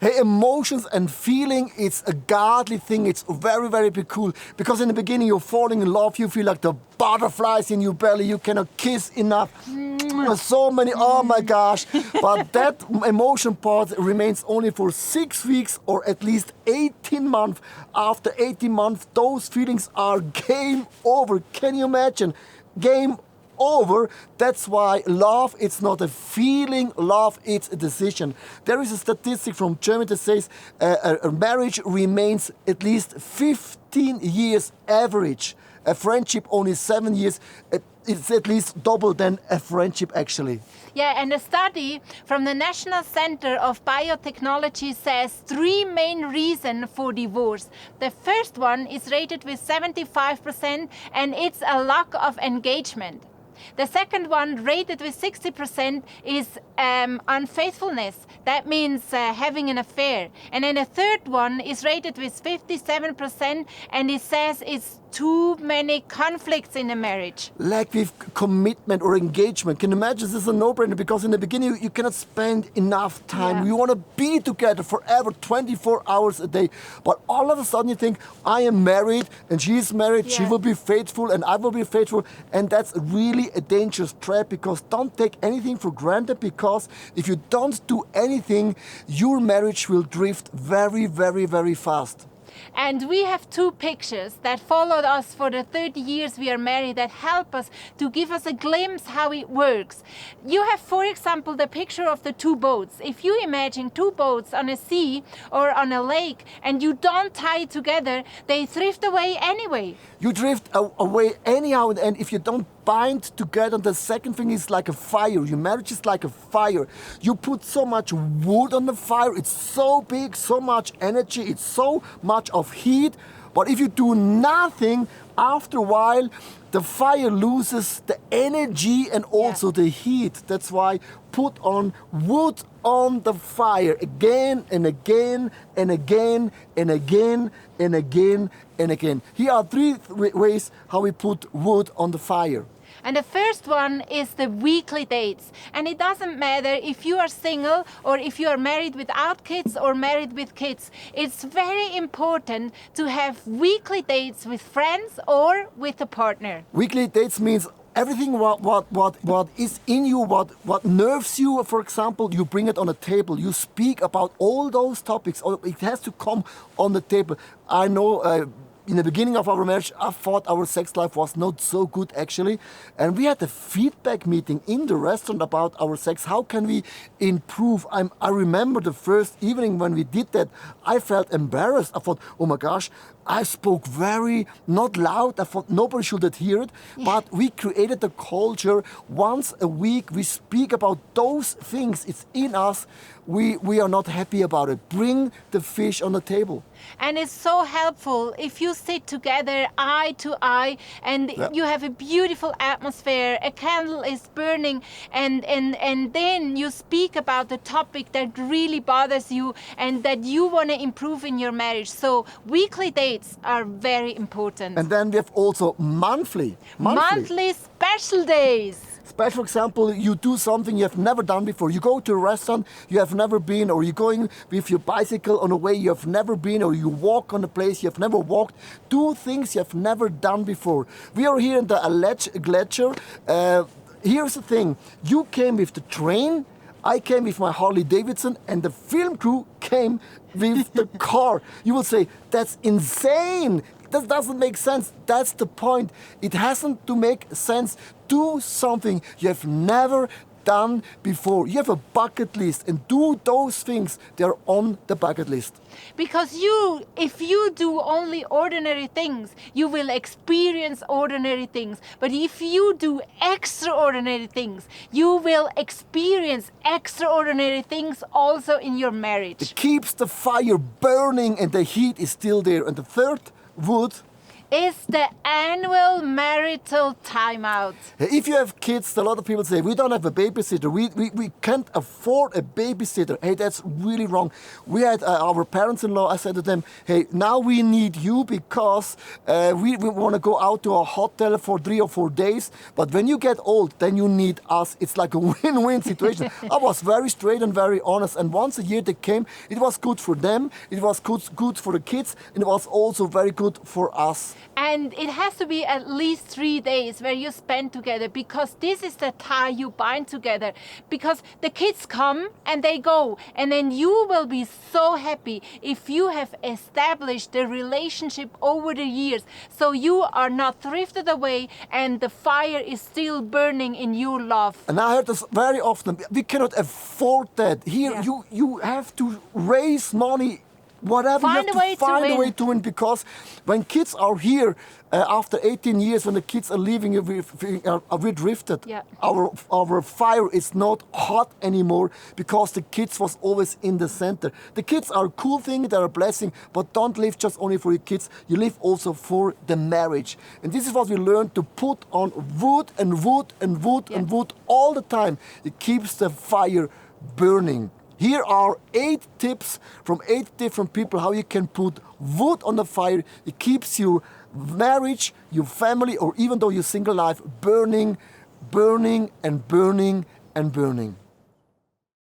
Hey, emotions and feeling, it's a godly thing. It's very, very cool. Because in the beginning, you're falling in love. You feel like the butterflies in your belly. You cannot kiss enough. There's so many, oh my gosh. But that emotion part remains only for 6 weeks or at least 18 months. After 18 months, those feelings are game over. Can you imagine? Game over. That's why love, it's not a feeling, love, it's a decision. There is a statistic from Germany that says a marriage remains at least 15 years average. A friendship only 7 years. It's at least double than a friendship actually. Yeah, and a study from the National Center of Biotechnology says 3 main reasons for divorce. The first one is rated with 75% and it's a lack of engagement. The second one, rated with 60%, is unfaithfulness. That means having an affair. And then the third one is rated with 57%, and it says it's too many conflicts in a marriage. Lack with commitment or engagement. Can you imagine? This is a no-brainer because in the beginning you cannot spend enough time. Yeah. You want to be together forever, 24 hours a day. But all of a sudden you think, I am married and she is married, she Yeah. will be faithful and I will be faithful. And that's really a dangerous trap because don't take anything for granted because if you don't do anything, your marriage will drift very, very, very fast. And we have 2 pictures that followed us for the 30 years we are married that help us to give us a glimpse how it works. You have, for example, the picture of the 2 boats. If you imagine 2 boats on a sea or on a lake and you don't tie it together, they drift away anyway. You drift away anyhow, and if you don't bind together, the second thing is like a fire. Your marriage is like a fire. You put so much wood on the fire, it's so big, so much energy, it's so much of heat. But if you do nothing, after a while, the fire loses the energy and also the heat. That's why put on wood on the fire again and again and again and again and again and again. Here are 3 ways how we put wood on the fire. And the first one is the weekly dates. And it doesn't matter if you are single or if you are married without kids or married with kids. It's very important to have weekly dates with friends or with a partner. Weekly dates means everything what is in you, what nerves you, for example, you bring it on a table. You speak about all those topics. It has to come on the table. I know in the beginning of our marriage, I thought our sex life was not so good actually. And we had a feedback meeting in the restaurant about our sex. How can we improve? I remember the first evening when we did that, I felt embarrassed. I thought, oh my gosh, I spoke very not loud. I thought nobody should hear it. Yeah. But we created a culture. Once a week, we speak about those things. It's in us. We are not happy about it. Bring the fish on the table. And it's so helpful if you sit together eye to eye and you have a beautiful atmosphere, a candle is burning, and then you speak about the topic that really bothers you and that you want to improve in your marriage. So weekly dates are very important. And then we have also monthly Special days. For example, you do something you have never done before. You go to a restaurant you have never been, or you're going with your bicycle on a way you have never been, or you walk on a place you have never walked. Do things you have never done before. We are here in the Glacier. Here's the thing. You came with the train, I came with my Harley Davidson, and the film crew came with the car. You will say, that's insane. That doesn't make sense. That's the point. It hasn't to make sense. Do something you have never done before. You have a bucket list and do those things. They're on the bucket list. Because if you do only ordinary things, you will experience ordinary things. But if you do extraordinary things, you will experience extraordinary things also in your marriage. It keeps the fire burning and the heat is still there. And the third wood is the annual marital timeout. If you have kids, a lot of people say, we don't have a babysitter. We can't afford a babysitter. Hey, that's really wrong. We had our parents-in-law, I said to them, hey, now we need you because we want to go out to a hotel for 3 or 4 days. But when you get old, then you need us. It's like a win-win situation. I was very straight and very honest. And once a year they came. It was good for them. It was good for the kids. And it was also very good for us. And it has to be at least 3 days where you spend together, because this is the tie you bind together. Because the kids come and they go, and then you will be so happy if you have established the relationship over the years, so you are not drifted away and the fire is still burning in your love. And I heard this very often. We cannot afford that. Here, Yeah. you have to raise money. Whatever, Find you a have way to to find a win. way to win, because when kids are here, after 18 years, when the kids are leaving, we drifted. Yeah. Our fire is not hot anymore because the kids was always in the center. The kids are a cool thing, they're a blessing, but don't live just only for your kids. You live also for the marriage. And this is what we learn, to put on wood and wood and wood and wood all the time. It keeps the fire burning. Here are 8 tips from 8 different people how you can put wood on the fire. It keeps your marriage, your family, or even though your single life burning, burning and burning and burning.